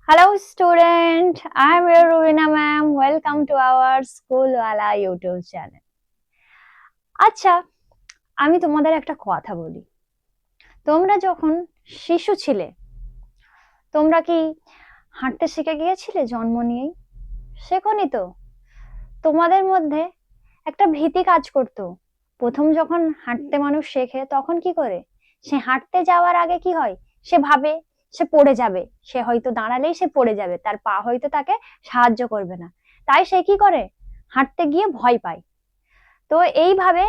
Hello student, I am your Rubina ma'am. Welcome to our School Wala YouTube channel. আচ্ছা, আমি তোমাদের একটা কথা বলি। তোমরা যখন শিশু ছিলে, তোমরা কি হাঁটতে শিখে গিয়েছিলে জন্ম নিয়েই? শেখোনি তো। তোমাদের মধ্যে একটা ভীতি কাজ করতো। প্রথম যখন হাঁটতে মানুষ শেখে তখন কি করে? সে হাঁটতে যাওয়ার আগে কি হয়? সে ভাবে সে পড়ে যাবে। সে হয়তো দাঁড়ালেই সে পড়ে যাবে। তার পা হয়তো তাকে সাহায্য করবে না। তাই সে কি করে? হাঁটতে গিয়ে ভয় পায়। তো এইভাবে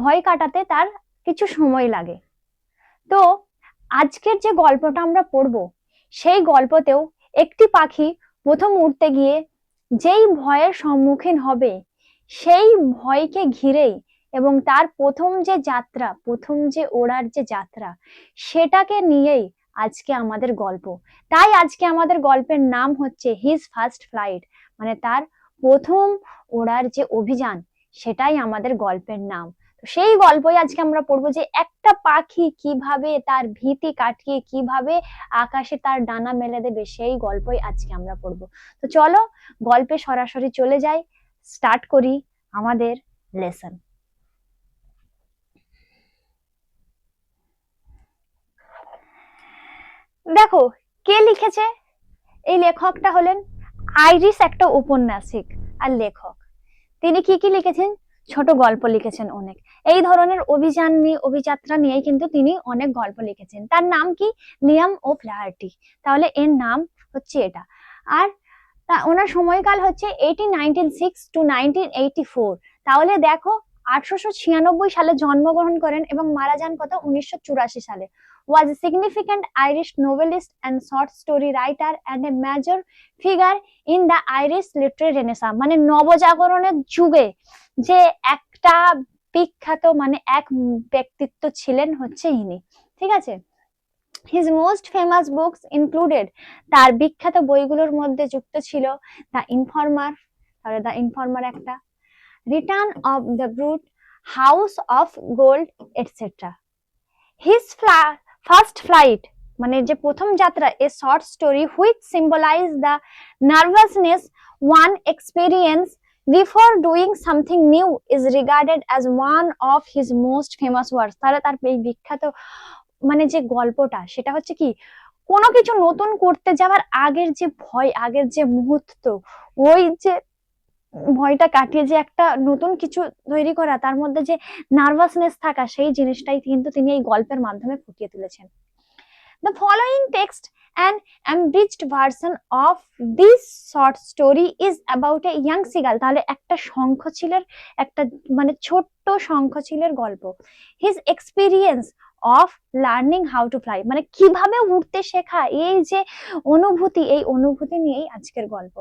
ভয় কাটাতে তার কিছু সময় লাগে। তো আজকের যে গল্পটা আমরা পড়বো, সেই গল্পতেও একটি পাখি প্রথম উড়তে গিয়ে যেই ভয়ের সম্মুখীন হবে, সেই ভয়কে ঘিরেই এবং তার প্রথম যে যাত্রা, প্রথম যে ওড়ার যে যাত্রা, সেটাকে নিয়েই আজকে আমাদের গল্প। তাই আজকে আমাদের গল্পের নাম হচ্ছে হিজ ফার্স্ট ফ্লাইট, মানে তার প্রথম ওড়ার যে অভিযান, সেটাই আমাদের গল্পের নাম। সেই গল্পই আজকে আমরা পড়বো যে একটা পাখি কিভাবে তার ভীতি কাটিয়ে কিভাবে আকাশে তার ডানা মেলে দেবে, সেই গল্পই আজকে আমরা পড়বো। তো চলো গল্পে সরাসরি চলে যাই, স্টার্ট করি আমাদের লেসন। দেখো কে লিখেছে। এই লেখকটা হলেন আইরিস, একটা ঔপন্যাসিক আর লেখক। তিনি কি কি লিখেছেন? ছোট গল্প লিখেছেন অনেক। এই ধরনের অভিযান নিয়ে, অভিযাত্রা নিয়েই কিন্তু তিনি অনেক গল্প লিখেছেন। তার নাম কি? লিয়াম ও ফ্লাহার্টি। তাহলে এর নাম হচ্ছে এটা। আর ওনার সময়কাল হচ্ছে 1896 to 1984। তাহলে দেখো 1896 সালে জন্মগ্রহণ করেন এবং মারা যান কত? 1984 সালে। was a significant Irish novelist and short story writer and a major figure in the Irish literary renaissance। মানে নবজাগরণের যুগে যে একটা বিখ্যাত, মানে এক ব্যক্তিত্ব ছিলেন হচ্ছে ইনি। ঠিক আছে। His most famous books included, তার বিখ্যাত বইগুলোর মধ্যে যুক্ত ছিল দ্য ইনফর্মার, তাহলে দ্য ইনফর্মার একটা, return of the brute, house of gold, etcetera. His first flight, মানে যে প্রথম যাত্রা, a short story which symbolise the nervousness one experience before doing something new is regarded as one of his most famous works. তাহলে তার এই বিখ্যাত মানে যে গল্পটা, সেটা হচ্ছে কি, কোনো কিছু নতুন করতে যাওয়ার আগের যে ভয়, আগের যে মুহূর্ত, ওই যে ভয়টা কাটিয়ে যে একটা নতুন কিছু তৈরি করা, তার মধ্যে যে নার্ভাসনেস থাকা, সেই জিনিসটাই কিন্তু তিনি এই গল্পের মাধ্যমে ফুটিয়ে তুলেছেন। The following text, an abridged version of this short story, is about a young seagull। তাহলে একটা শঙ্খচিলের, একটা মানে ছোট্ট শঙ্খচিলের গল্প। His experience of learning how to fly, মানে কিভাবে উড়তে শেখা, এই যে অনুভূতি, এই অনুভূতি নিয়েই আজকের গল্প।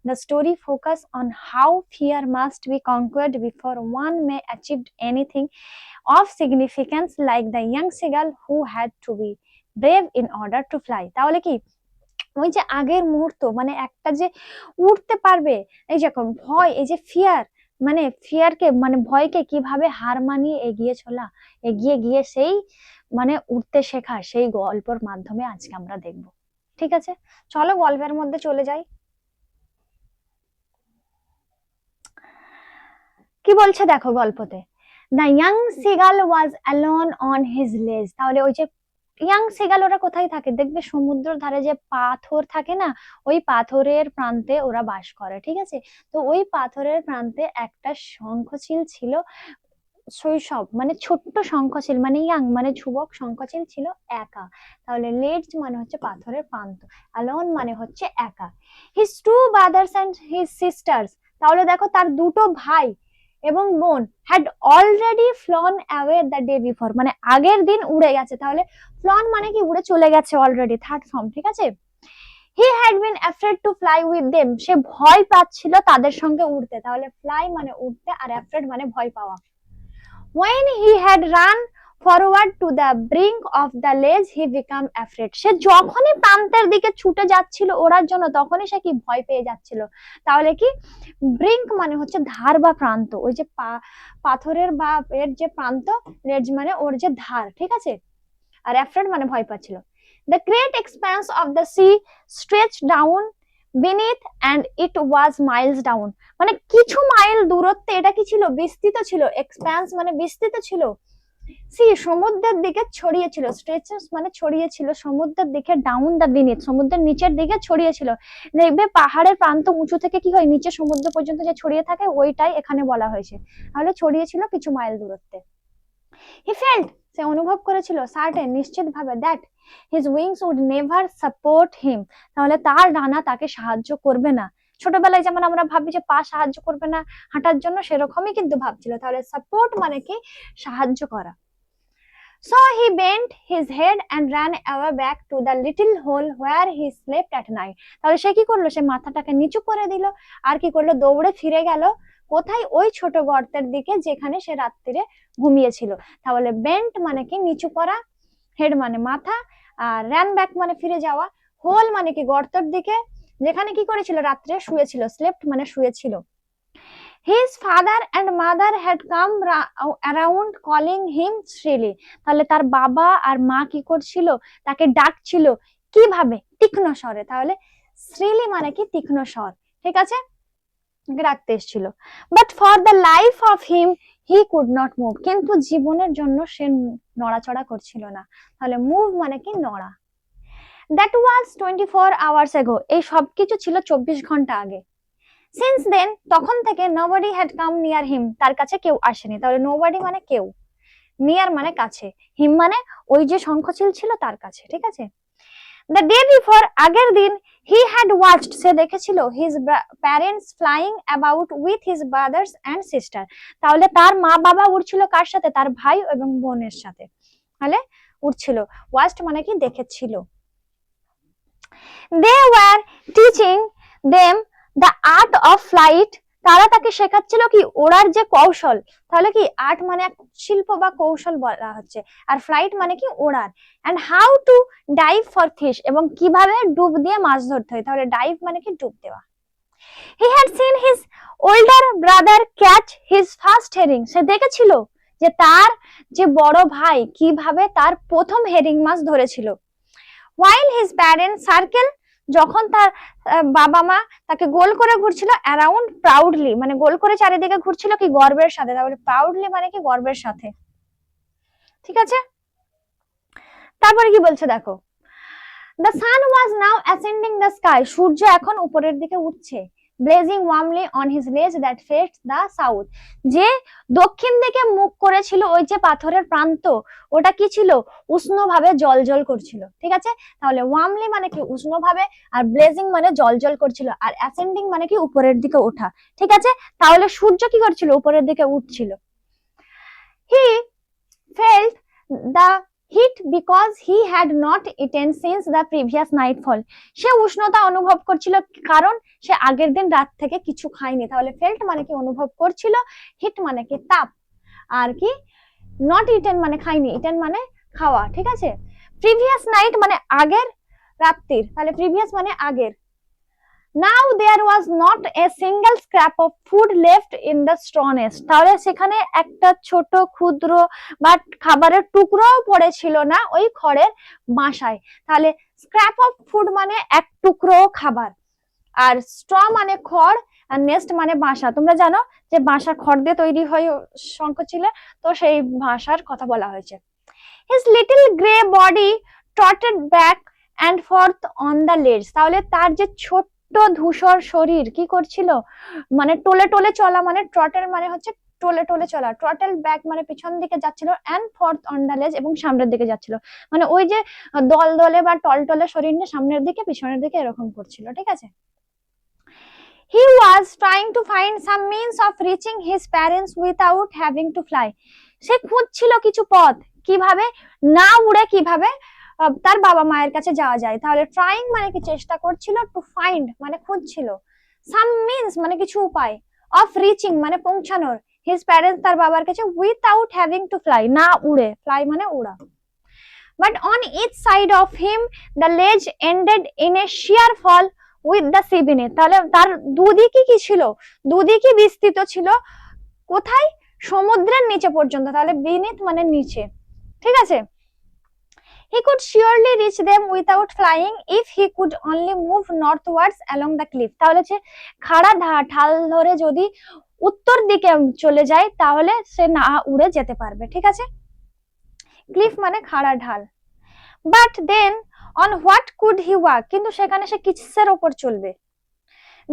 The story focus on how fear must be conquered before one may achieve anything of significance, like the young seagull who had to be brave in order to fly. তাহলে কি, ওই যে আগের মুহূর্ত, মানে একটা যে উঠতে পারবে, এই যে ভয়, এই যে ফিয়ার, মানে ফিয়ারকে, মানে ভয়কে কিভাবে হার মানিয়ে এগিয়ে চলা, এগিয়ে গিয়ে সেই মানে উঠতে শেখা, সেই গল্পের মাধ্যমে আজকে আমরা দেখব। ঠিক আছে, চলো গল্পের মধ্যে চলে যাই। কি বলছে দেখো গল্পতে, the young seagull was alone on his ledge. তাহলে ওই যে ইয়াং সিগাল, ওরা কোথায় থাকে? দেখবে সমুদ্রের ধারে যে পাথর থাকে না, ওই পাথরের প্রান্তে ওরা বাস করে। ঠিক আছে। তো ওই পাথরের প্রান্তে একটা শঙ্খচিল ছিল, শৈশব, মানে ছোট্ট শঙ্খচিল, মানে ইয়াং মানে যুবক শঙ্খচিল ছিল একা। তাহলে লেজ মানে হচ্ছে পাথরের প্রান্ত, অ্যালোন মানে হচ্ছে একা। His two brothers and his sisters. তাহলে দেখো তার দুটো ভাই এবং বোন had already flown away the day before, মানে আগের দিন উড়ে গেছে। তাহলে ফ্লন মানে কি, উড়ে চলে গেছে অলরেডি, থার্ড ফর্ম। ঠিক আছে। He had been afraid to fly with them, সে ভয় পাচ্ছিল তাদের সঙ্গে উড়তে। তাহলে ফ্লাই মানে উড়তে, আর অ্যাফ্রেড মানে ভয় পাওয়া। When he had run forward to the brink of the ledge, he became afraid। সে যখনই প্রান্তের দিকে ছুটে যাচ্ছিল ওড়ার জন্য, তখনই সে কি, ভয় পেয়ে যাচ্ছিল। তাহলে কি, ব্রিঙ্ক মানে হচ্ছে ধার বা প্রান্ত, ওই যে পাথরের বা এর যে প্রান্ত, লেজ মানে ওর যে ধার। ঠিক আছে। আর অ্যাফ্রেড মানে ভয় পাচ্ছিল। The great expanse of the sea stretched down beneath and it was miles down. মানে কিছু মাইল দূরত্বে এটা কি ছিল, বিস্তৃত ছিল। এক্সপ্যান্স মানে বিস্তৃত ছিল। সি সমুদ্রের দিকে ছড়িয়ে ছিল, স্ট্রেচেস মানে ছড়িয়ে ছিল সমুদ্রের দিকে, ডাউন দা বিনিথ সমুদ্রের নিচের দিকে ছড়িয়ে ছিল। দেখবে পাহাড়ের প্রান্ত উঁচু থেকে কি হয়, নিচে সমুদ্র পর্যন্ত যে ছড়িয়ে থাকে ওইটাই এখানে বলা হয়েছে। তাহলে ছড়িয়ে ছিল কিছু মাইল দূরত্বে। হি ফেল্ট সে অনুভব করেছিল, সার্টেন নিশ্চিত ভাবে, that his wings would never support him তাহলে তার ডানা তাকে সাহায্য করবে না। ছোটবেলায় যেমন আমরা ভাবি যে পা সাহায্য করবে না হাঁটার জন্য, সেরকমই কিন্তু ভাবছিল। তাহলে সাপোর্ট মানে কি, সাহায্য করা। So he bent his head and ran away back to the little hole where he slept at night. তাহলে সে কি করলো, সে মাথাটাকে নিচু করে দিল আর কি করলো, দৌড়ে ফিরে গেল কোথায়, ওই ছোট গর্তের দিকে যেখানে সে রাত্রিরে ঘুমিয়েছিল। তাহলে বেন্ট মানে কি নিচু করা, হেড মানে মাথা, আর র্যান ব্যাক মানে ফিরে যাওয়া, হোল মানে কি গর্তের দিকে যেখানে কি করেছিল, রাত্রে শুয়েছিল, স্লেপ্ট মানে শুয়েছিল। His father and mother had come around calling him shrilly. তাহলে তার বাবা আর মা কি করছিল, তাকে ডাকছিল কিভাবে, তীক্ষ্ণ স্বরে। তাহলে shrilly মানে কি তীক্ষ্ণ স্বর, ঠিক আছে, ডাকতে এসেছিল। But for the life of him he could not move, কিন্তু জীবনের জন্য সে নড়াচড়া করছিল না। তাহলে মুভ মানে কি নড়া। দ্যাট ওয়াজ 24 hours ago, এই সবকিছু ছিল 24 ঘন্টা আগে। সিন্স দেন, তখন থেকে nobody had come near him, তার কাছে কেউ আসেনি। তাহলে nobody মানে কেউ, নিয়ার মানে কাছে, হিম মানে ওই যে শঙ্খচিল ছিল তার কাছে, ঠিক আছে। The day before, আগের দিন, he had watched, সে দেখেছিল, his parents flying about with his brothers and sister, তাহলে তার মা বাবা উড়ছিল কার সাথে, তার ভাই এবং বোনের সাথে। তাহলে উড়ছিল, watched মানে কি দেখেছিল। They were teaching them the art of flight, তারা তাকে শেখাচ্ছিল কি, ওড়ার যে কৌশল। তাহলে কি আর্ট মানে শিল্প বা কৌশল বলা হচ্ছে, আর ফ্লাইট মানে কি ওড়ার। And how to dive for fish, এবং কিভাবে ডুব দিয়ে মাছ ধরতে হয়। তাহলে ডাইভ মানে কি ডুব দেওয়া। He had seen his older brother catch his first herring, সে দেখেছিল যে তার যে বড় ভাই কিভাবে তার প্রথম হেরিং মাছ ধরেছিল। while his parents circle, যখন তার বাবা মা তাকে গোল করে ঘুরছিল, অ্যারাউন্ড প্রাউডলি মানে গোল করে চারিদিকে ঘুরছিল কি, গর্বের সাথে। তাহলে প্রাউডলি মানে কি গর্বের সাথে, ঠিক আছে। তারপরে কি বলছে দেখো, the sun was now ascending the sky, সূর্য এখন উপরের দিকে উঠছে। blazing warmly on his ledge that faced the south, যে দক্ষিণ দিকে মুখ করেছিল ওই যে পাথরের প্রান্ত, ওটা কি ছিল, উষ্ণভাবে জলজল করছিল, ঠিক আছে। তাহলে warmly মানে কি উষ্ণভাবে, আর blazing মানে জলজল করছিল, আর ascending মানে কি উপরের দিকে ওঠা, ঠিক আছে। তাহলে সূর্য কি করছিল, উপরের দিকে উঠছিল। he felt the heat because he had not eaten since the previous nightfall, সে উষ্ণতা অনুভব করছিল কারণ সে আগের দিন রাত থেকে কিছু খায়নি। তাহলে ফেল্ট মানে কি অনুভব করছিল, হিট মানে কি তাপ, আর কি নট ইটেন মানে খায়নি, ইটেন মানে খাওয়া, ঠিক আছে। প্রিভিয়াস নাইট মানে আগের রাত্রির, তাহলে প্রিভিয়াস মানে আগের। Now there was not a single scrap of food left in the straw nest, তাহলে সেখানে একটা ছোট ক্ষুদ্র বা খাবারের টুকরোও পড়েছিল না ওই খড়ের বাসায়। তাহলে স্ক্র্যাপ অফ ফুড মানে এক টুকরো খাবার, আর স্ট্র মানে খড়, আর নেস্ট মানে বাসা। তোমরা জানো যে বাসা খড় দিয়ে তৈরি হয় শঙ্খচিলে, তো সেই ভাষার কথা বলা হয়েছে। His little grey body trotted back and forth on the ledge, তাহলে তার যে ছোট্ট ধূসর শরীর কি করছিল, মানে টোলে টোলে চলা, মানে ট্রটের মানে হচ্ছে টোলে টোলে চলা, ট্রটেল ব্যাক মানে পিছন দিকে যাচ্ছিল, এন্ড ফোর্থ অন দ্য লেজ এবং সামনের দিকে যাচ্ছিল, মানে ওই যে দল দলে বা টলটলে শরীর নিয়ে সামনের দিকে পিছনের দিকে এরকম করছিল, ঠিক আছে। He was trying to find some means of reaching his parents without having to fly, সে খুঁজছিল কিছু পথ, কিভাবে না উড়ে কিভাবে তার বাবা মায়ের কাছে যাওয়া যায়। তাহলে ট্রাইং মানে কি চেষ্টা করছিল, টু ফাইন্ড মানে খুঁজছিল, সাম মিনস মানে কিছু উপায়, অফ রিচিং মানে পৌঁছানোর, হিজ প্যারেন্টস তার বাবার কাছে, উইথাউট হ্যাভিং টু ফ্লাই না উড়ে, ফ্লাই মানে উড়া। But on each side of him the ledge ended in a sheer fall with the sea beneath, তাহলে তার দুদিকে কি ছিল, দুদিকে বিস্তৃত ছিল কোথায়, সমুদ্রের নিচে পর্যন্ত। তাহলে বিনেথ মানে নিচে, ঠিক আছে। He could surely reach them without flying if he could only move northwards along the cliff. তাহলে যে খাড়া ঢাল ধরে যদি উত্তর দিকে চলে যায় তাহলে সে না উড়ে যেতে পারবে, ঠিক আছে। ক্লিফ মানে খাড়া ঢাল। But then on what could he walk, কিন্তু সেখানে সে কিসের ওপর চলবে।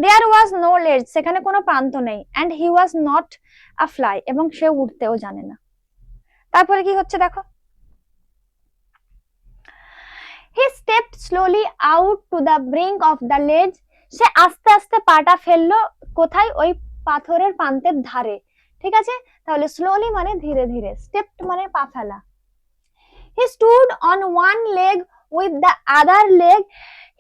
দেয়ার ওয়াজ নো লেজ, সেখানে কোনো প্রান্ত নেই। And he was not a fly, এবং সে উড়তেও জানে না। তারপরে কি হচ্ছে দেখো, he stepped slowly out to the brink of the ledge, সে আস্তে আস্তে পাটা ফেললো কোথায়, ওই পাথরের প্রান্তের ধারে, ঠিক আছে। তাহলে স্লোলি মানে ধীরে ধীরে, স্টেপড মানে পা ফেলা। He stood on one leg with the other leg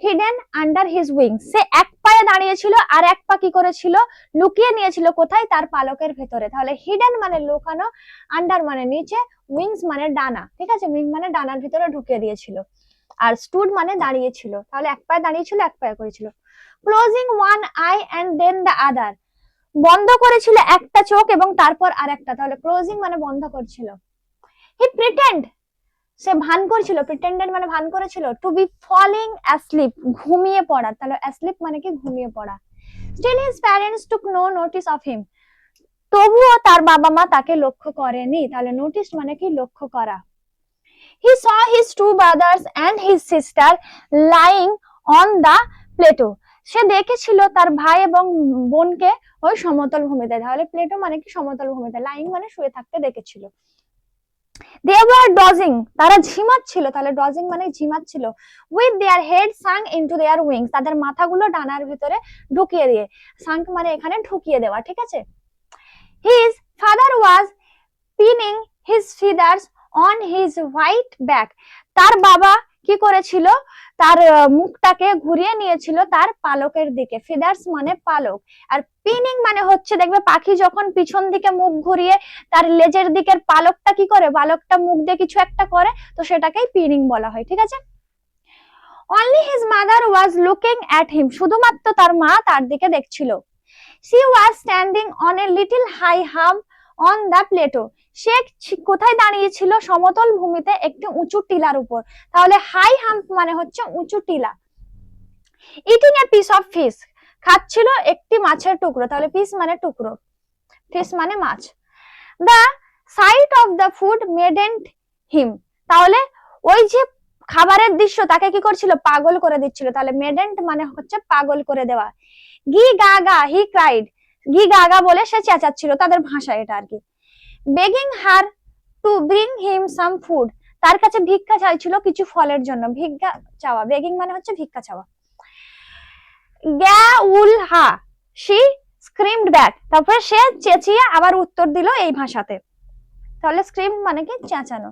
hidden under his wings, সে এক পায়ে দাঁড়িয়েছিল আর এক পা কি করেছিল, লুকিয়ে নিয়েছিল কোথায়, তার পালকের ভেতরে। তাহলে হিডেন মানে লুকানো, আন্ডার মানে নিচে, উইংস মানে ডানা, ঠিক আছে। উইং মানে ডানার ভিতরে ঢুকিয়ে দিয়েছিল, আর স্টুড মানে দাঁড়িয়েছিল। তাহলে এক পায়ে দাঁড়িয়েছিল, এক পায়ে করেছিল। Closing one eye and then the other, বন্ধ করেছিল একটা চোখ এবং তারপর আরেকটা, তাহলে ক্লোজিং মানে বন্ধ করছিল। হি প্রিটেন্ড, সে ভান করেছিল, প্রিটেন্ডেড মানে ভান করেছিল। টু বি ফলিং অ্যাসলিপ, ঘুমিয়ে পড়া, তাহলে অ্যাসলিপ মানে কি ঘুমিয়ে পড়া। Still his parents took no notice of him, তবুও তার বাবা মা তাকে লক্ষ্য করেনি, তাহলে নোটিস মানে কি লক্ষ্য করা। He saw his two brothers and his sister lying on the plateau, সে দেখেছিল তার ভাই এবং বোনকে ওই সমতল ভূমিতে, তাহলে প্লেটো মানে কি সমতল ভূমিতে, লাইং মানে শুয়ে থাকতে দেখেছিল। They were dozing, তারা ঝিমাচ্ছিল, তাহলে ডজিং মানে ঝিমাচ্ছিল। With their head sunk into their wings, তাদের মাথাগুলো ডানার ভিতরে ঢুকিয়ে দিয়ে, sunk মানে এখানে ঢুকিয়ে দেওয়া, ঠিক আছে। His father was pinning his feathers on his white back, তার বাবা কি করেছিল, তার মুখটাকে ঘুরিয়ে নিয়েছিল তার পালকের দিকে। ফিদার্স মানে পালক, আর পিনিং মানে হচ্ছে দেখবে পাখি যখন পিছন দিকে মুখ ঘুরিয়ে তার লেজের দিকের পালকটা কি করে, পালকটা মুখ দিয়ে কিছু একটা করে, তো সেটাকেই পিনিং বলা হয়, ঠিক আছে। Only his mother was looking at him, শুধুমাত্র তার মা তার দিকে দেখছিল। She was standing on a little high hump on the plateau, সে কোথায় দাঁড়িয়েছিল, সমতল ভূমিতে একটি উঁচু টিলার উপর, তাহলে হাই হাম্প মানে হচ্ছে উঁচু টিলা। Eating a piece of fish, খাচ্ছিল একটি মাছের টুকরো, তাহলে পিস মানে টুকরো, ফিশ মানে মাছ। The sight of the food maddened him, তাহলে ওই যে খাবারের দৃশ্য তাকে কি করছিল, পাগল করে দিচ্ছিল, তাহলে মেডেন্ট মানে হচ্ছে পাগল করে দেওয়া। গি গাগা হি ক্রাইড, গি গাগা বলে সে চেঁচাচ্ছিল, তাদের ভাষা এটা আর কি। Begging her to bring him some food, তার কাছে ভিক্ষা চাইছিল কিছু ফলের জন্য, ভিক্ষা চাওয়া, বেগিং মানে হচ্ছে ভিক্ষা চাওয়া। গ্যা উল হা, শি স্ক্রিমড ব্যাক, তারপরে সে চেঁচিয়ে আবার উত্তর দিল এই ভাষাতে, তাহলে স্ক্রিম মানে কি চেঁচানো।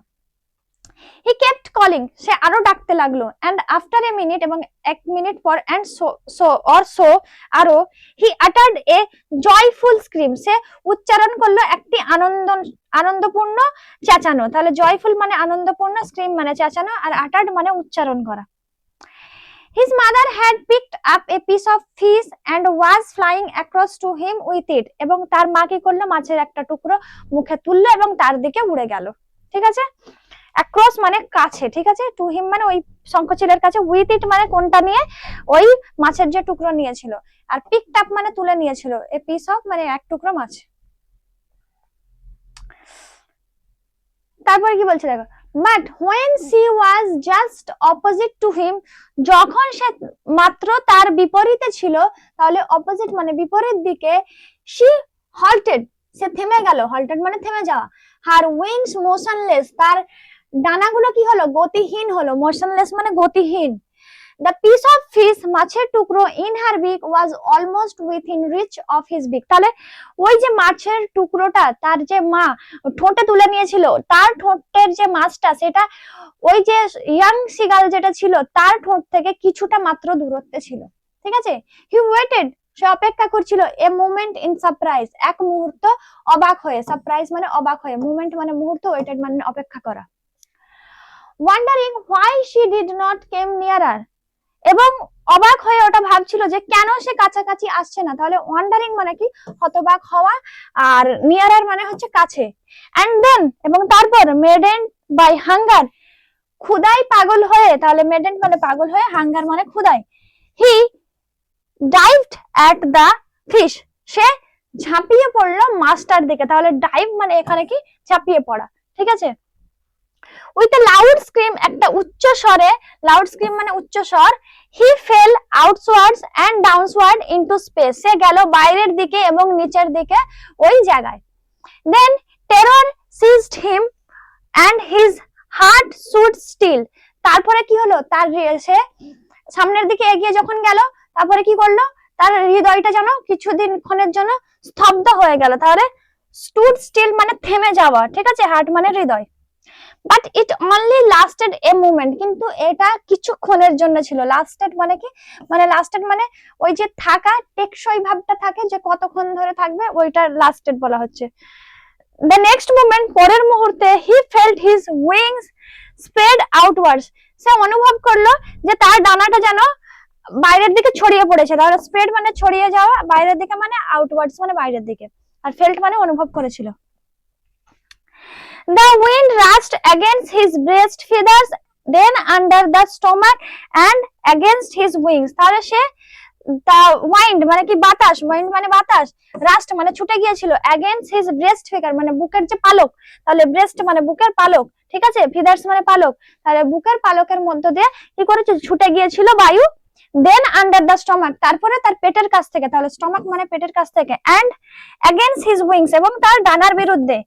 হি কেপ্ট কলিং, সে আরো ডাকতে লাগলো। এন্ড আফটার এ মিনিট, এবং এক মিনিট পর, এন্ড সো আরো, হি আটার্ড এ জয়ফুল স্ক্রিম, সে উচ্চারণ করলো একটি আনন্দপূর্ণ চেঁচানো, তাহলে জয়ফুল মানে আনন্দপূর্ণ, স্ক্রিম মানে চেঁচানো, আর আটার্ড মানে উচ্চারণ করা। His mother had picked up a piece of fish and was flying across to him with it, এবং তার মা কি করলো, মাছের একটা টুকরো মুখে তুললো এবং তার দিকে উড়ে গেল, ঠিক আছে। অ্যাক্রস মানে কাছে, ঠিক আছে। টু হিম মানে ওই শঙ্খচিলের কাছে, উইথ ইট মানে কোনটা নিয়ে, ওই মাছের যে টুকরো নিয়েছিল, আর পিকড আপ মানে তুলে নিয়েছিল, এ পিস অফ মানে এক টুকরো মাছ। তারপরে কি বলছে দেখো, but when she was just opposite to him, যখন সে মাত্র তার বিপরীতে ছিল, তাহলে অপোজিট মানে বিপরীত দিকে, she halted, সে থেমে গেল, halted মানে থেমে যাওয়া। her wings motionless, তার ডানাগুলো কি হলো, গতিহীন হলো, motionless মানে গতিহীন। the piece of fish, মাছের টুকরো, in her beak was almost within reach of his beak, তাহলে ওই যে মাছের টুকরোটা তার যে মা ঠোঁটে তুলে নিয়েছিল, তার ঠোঁটের যে মাছটা সেটা ওই যে ইয়াং সিগাল যেটা ছিল তার ঠোঁট থেকে কিছুটা মাত্র দূরত্বে ছিল, ঠিক আছে। হি ওয়েটেড, সে অপেক্ষা করছিল। এ মোমেন্ট ইন সারপ্রাইজ, এক মুহূর্ত অবাক হয়ে, সারপ্রাইজ মানে অবাক হয়ে, মোমেন্ট মানে মুহূর্ত, ওয়েটেড মানে অপেক্ষা করা। Wandering why she did not কেম নিয়ারার, এবং অবাক হয়ে ওটা ভাবছিল যে কেন সে কাছাকাছি আসছে না, তাহলে ওয়ান্ডারিং মানে কি হতবাক হওয়া, আর নিয়ারার মানে হচ্ছে কাছে। এন্ড দেন, এবং তারপর মেডেন বাই হাঙ্গার, ক্ষুধায় পাগল হয়ে, তাহলে মেডেন্ট মানে পাগল হয়ে, হাঙ্গার মানে ক্ষুধায়, হি ডাইভড অ্যাট দা ফিশ, সে ঝাঁপিয়ে পড়লো মাছটার দিকে, তাহলে ডাইভ মানে এখানে কি ঝাঁপিয়ে পড়া, ঠিক আছে। উইথ এ লাউড স্ক্রিম, একটা উচ্চ স্বরে, লাউড স্ক্রিম মানে উচ্চ স্বর, he fell outwards and downward into space, সে গেল বাইরের দিকে এবং নিচের দিকে ওই জায়গায়। Then terror seized him and his heart stood still, তারপরে কি হলো, তার সে সামনের দিকে এগিয়ে যখন গেল, তারপরে কি করলো, তার হৃদয়টা যেন কিছুদিন ক্ষণের জন্য স্তব্ধ হয়ে গেল, তাহলে স্টুড স্টিল মানে থেমে যাওয়া, ঠিক আছে, হার্ট মানে হৃদয়। But it only lasted a moment, কিন্তু এটা কিছুক্ষণের জন্য ছিল। লাস্টেড মানে কি, মানে লাস্টেড মানে ওই যে থাকা, টেকসই ভাবটা থাকে যে কতক্ষণ ধরে থাকবে, ওইটা লাস্টেড বলা হচ্ছে। দ্য নেক্সট মোমেন্ট, পরের মুহূর্তে, he felt his wings spread outwards, সে অনুভব করলো যে তার ডানাটা যেন বাইরের দিকে ছড়িয়ে পড়েছে, তাহলে স্প্রেড মানে ছড়িয়ে যাওয়া, বাইরের দিকে মানে আউটওয়ার্ডস মানে বাইরের দিকে, আর ফেল্ট মানে অনুভব করেছিল। The wind rushed against his breast feathers, then under the stomach and against his wings, তাহলে সে wind মানে কি বাতাস, wind মানে বাতাস, রাস্ট মানে ছুটে গিয়েছিল, against his breast feather মানে বুকের যে পালক, তাহলে breast মানে বুকের পালক, ঠিক আছে, feathers মানে পালক, তাহলে বুকের পালকের মধ্য দিয়ে কি করেছে, ছুটে গিয়েছিল বায়ু। দেন আন্ডার দ্য স্টমাক, তারপরে তার পেটের কাছ থেকে, তাহলে স্টমাক মানে পেটের কাছ থেকে, এন্ড এগেইনস্ট হিজ উইংস এবং তার ডানার বিরুদ্ধে,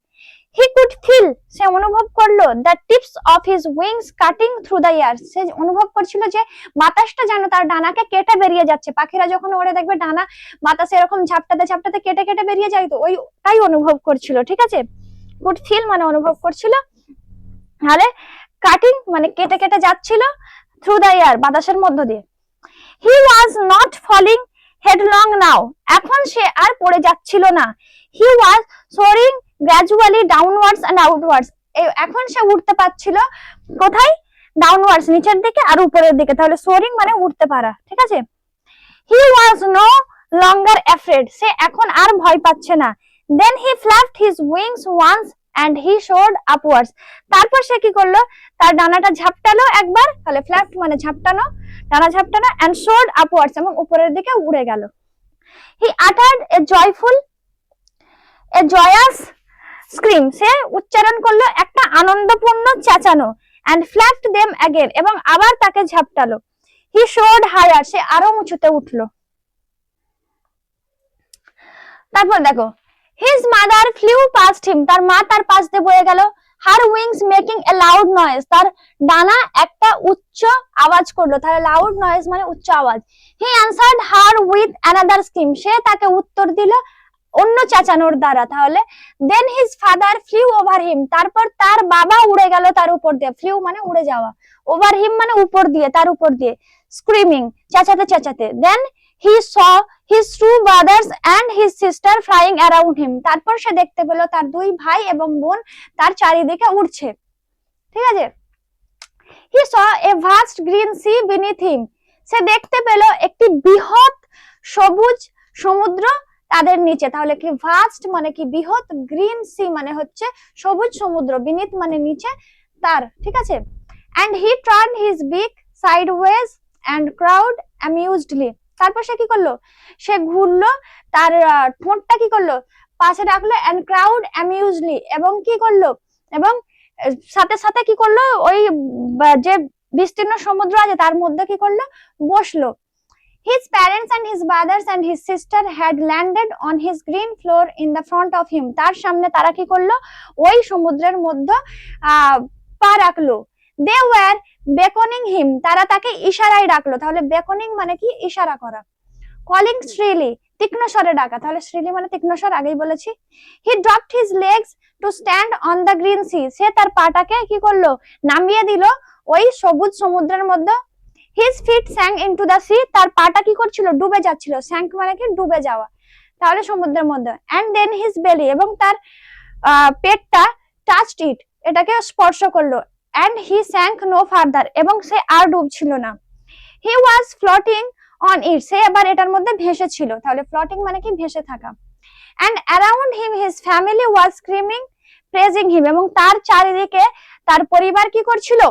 হি কুড ফিল, সে অনুভব করলো, the tips of his wings cutting through the air, সে অনুভব করছিল যে বাতাসটা যেন তার ডানাকে কেটে বেরিয়ে যাচ্ছে, পাখিরা যখন ওড়ে দেখবে ডানা বাতাসে এরকম ঝাপটাতে ঝাপটাতে কেটে কেটে বেরিয়ে যায়, তো ওইটাই অনুভব করছিল, ঠিক আছে। কুড ফিল মানে অনুভব করছিল, তাহলে কাটিং মানে কেটে কেটে যাচ্ছিল, থ্রু দ্য এয়ার বাতাসের মধ্য দিয়ে। হি ওয়াজ নট ফলিং হেডলং নাও, এখন সে আর পড়ে যাচ্ছিল না, হি ওয়াজ soaring gradually downwards and outwards, এখন সে উঠতে পারছিল কোথায়, ডাউনওয়ার্ডস নিচের দিকে আর উপরের দিকে, তাহলে সোয়ারিং মানে উঠতে পারা, ঠিক আছে। হি ওয়াজ নো লঙ্গার অ্যাফ্রেড, সে এখন আর ভয় পাচ্ছে না। Then he flapped his wings once and he soared upwards, তারপর সে কি করলো, তার ডানাটা ঝাপটালো একবার, তাহলে ফ্ল্যাপড মানে ঝাপটানো, ডানা ঝাপটানো, এন্ড শোড আপওয়ার্ডস এবং উপরের দিকে উড়ে গেল। হি আটার্ড এ জয়াস স্ক্রিম, সে উচ্চারণ করলো একটা আনন্দপূর্ণ চেঁচানো, এন্ড ফ্ল্যাপড দেম অ্যাগেন এবং আবার তাকে ঝাপটালো। হি শোড হায়ার, সে আরো উঁচুতে উঠলো। তারপর দেখো, his mother flew past him, তার মা তার পাশ দিয়ে বয়ে গেল, her wings making a loud noise, তার ডানা একটা উচ্চ আওয়াজ করলো, তাহলে লাউড নয়েজ মানে উচ্চ আওয়াজ। He answered her with another scream, সে তাকে উত্তর দিল অন্য চেঁচানোর দ্বারা, তাহলে then his father flew over him, তারপর তার বাবা উড়ে গেল তার উপর দিয়ে, ফ্লিউ মানে উড়ে যাওয়া, ওভার হিম মানে উপর দিয়ে, তার উপর দিয়ে, স্ক্রিমিং চেঁচাতে চেঁচাতে। Then he saw his two brothers and his sister flying around him, তারপর সে দেখতে পেল তার দুই ভাই এবং বোন তার চারিদিকে উড়ছে, ঠিক আছে। He saw a vast green sea beneath him, সে দেখতে পেল একটি বৃহৎ সবুজ সমুদ্র তাদের নিচে, তাহলে কি ভাস্ট মানে কি বৃহৎ, গ্রিন সি মানে হচ্ছে সবুজ সমুদ্র, বিনিথ মানে নিচে তার, ঠিক আছে। And he turn his beak sideways and crowed amusedly, তারপর সে কি করলো, সে ঘুরলো, তার ঠোঁটটা কি করলো পাশে রাখলো, এন্ড ক্রাউড অ্যামিউজডলি এবং কি করলো, এবং সাথে সাথে কি করলো, ওই যে বিস্তীর্ণ সমুদ্র আছে তার মধ্যে কি করলো, বসলো। His parents and his brothers and his sister had landed on his green floor in the front of him, তার সামনে তারা কি করলো, ওই সমুদ্রের মধ্যে পা রাখলো। They were beckoning him, তারা তাকে ইশারায় ডাকলো, তাহলে beckoning মানে কি ইশারা করা। Calling shrilly, তীক্ষ্ণ স্বরে ডাকা, তাহলে shrilly মানে তীক্ষ্ণ স্বর, আগেই বলেছি। He dropped his legs to stand on the green sea, সে তার পাটাকে কি করলো, নামিয়ে দিল ওই সবুজ সমুদ্রের মধ্যে। His feet sank into the sea, তার পাটা কি করছিল, ডুবে যাচ্ছিল, sank মানে কি ডুবে যাওয়া, তাহলে সমুদ্রের মধ্যে। And then his belly, এবং তার পেটটা touched it, এটাকে স্পর্শ করলো। And he sank no further, এবং সে আর ডুবছিল না। He was floating on it, সে এবার এটার মধ্যে ভেসে ছিল, তাহলে floating মানে কি ভেসে থাকা। And around him his family was screaming praising him, এবং তার চারিদিকে তার পরিবার কি করছিল,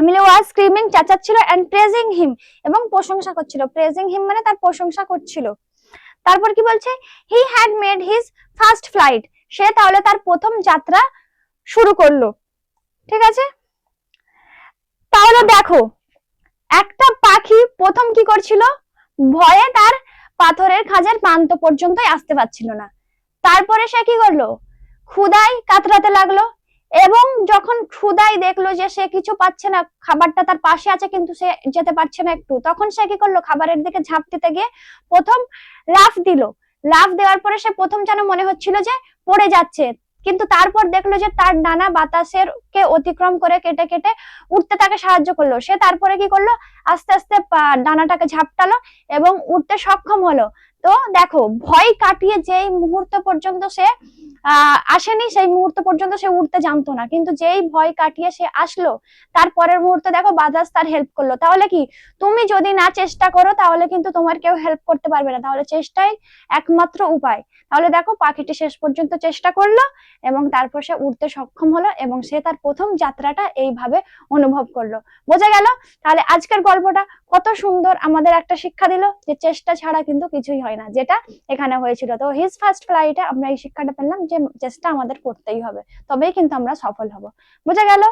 মিলি ওয়াজ স্ক্রিমিং, চেঁচাচ্ছিল, এন্ড প্রেজিং হিম, এবং প্রশংসা করছিল। প্রেজিং হিম মানে তার প্রশংসা করছিল। তারপর কি বলছে, he had made his first flight, সে তাহলে তার প্রথম যাত্রা শুরু করলো। ঠিক আছে, তাহলে দেখো একটা পাখি প্রথম কি করছিল, ভয়ে তার পাথরের খাঁজের প্রান্ত পর্যন্তই আসতে পারছিল না। তারপরে সে কি করলো, ক্ষুধায় কাতরাতে লাগলো, এবং যখন ক্ষুধায় দেখলো যে সে কিছু পাচ্ছে না, খাবারটা তার পাশে আছে কিন্তু সে যেতে পারছে না একটু, তখন সে কি করলো, খাবারের দিকে ঝাঁপ দিতে গিয়ে প্রথম লাফ দিল। লাফ দেওয়ার পরে সে প্রথম যেন মনে হচ্ছিল যে পড়ে যাচ্ছে, কিন্তু তারপর দেখলো যে তার ডানা বাতাসের কে অতিক্রম করে কেটে কেটে উঠতে তাকে সাহায্য করলো। সে তারপরে কি করলো, আস্তে আস্তে ডানাটাকে ঝাপটালো এবং উঠতে সক্ষম হলো। তো দেখো, ভয় কাটিয়ে যেই মুহূর্ত পর্যন্ত সে আসেনি, সেই মুহূর্ত পর্যন্ত সে উঠতে জানতো না, কিন্তু যেই ভয় কাটিয়ে সে আসলো, তার পরের মুহূর্তে দেখো বাতাস তার হেল্প করলো। তাহলে কি, তুমি যদি না চেষ্টা করো তাহলে কিন্তু তোমার কেউ হেল্প করতে পারবে না, তাহলে চেষ্টাই একমাত্র উপায়। তাহলে দেখো পাখিটি শেষ পর্যন্ত চেষ্টা করলো এবং তারপর সে উঠতে সক্ষম হলো এবং সে তার প্রথম যাত্রাটা এইভাবে অনুভব করলো। বোঝা গেল? তাহলে আজকের গল্পটা কত সুন্দর আমাদের একটা শিক্ষা দিল যে চেষ্টা ছাড়া কিন্তু কিছুই হয় না, যেটা এখানে হয়েছিল। তো হিজ ফার্স্ট ফ্লাইটে আমরা এই শিক্ষাটা পেলাম যে চেষ্টা আমাদের করতেই হবে, তবেই কিন্তু আমরা সফল হব। বোঝা গেল?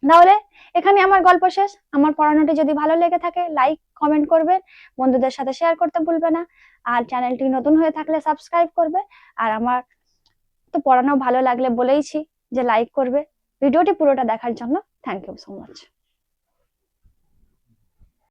তাহলে এখানে আমার গল্প শেষ। আমার পড়ানোটি যদি ভালো লেগে থাকে লাইক কমেন্ট করবেন, বন্ধুদের সাথে শেয়ার করতে ভুলবে না, আর চ্যানেলটি নতুন হয়ে থাকলে সাবস্ক্রাইব করবে। আর আমার তো পড়ানো ভালো লাগলে বলেইছি যে লাইক করবে। ভিডিওটি পুরোটা দেখার জন্য থ্যাংক ইউ সো মাচ।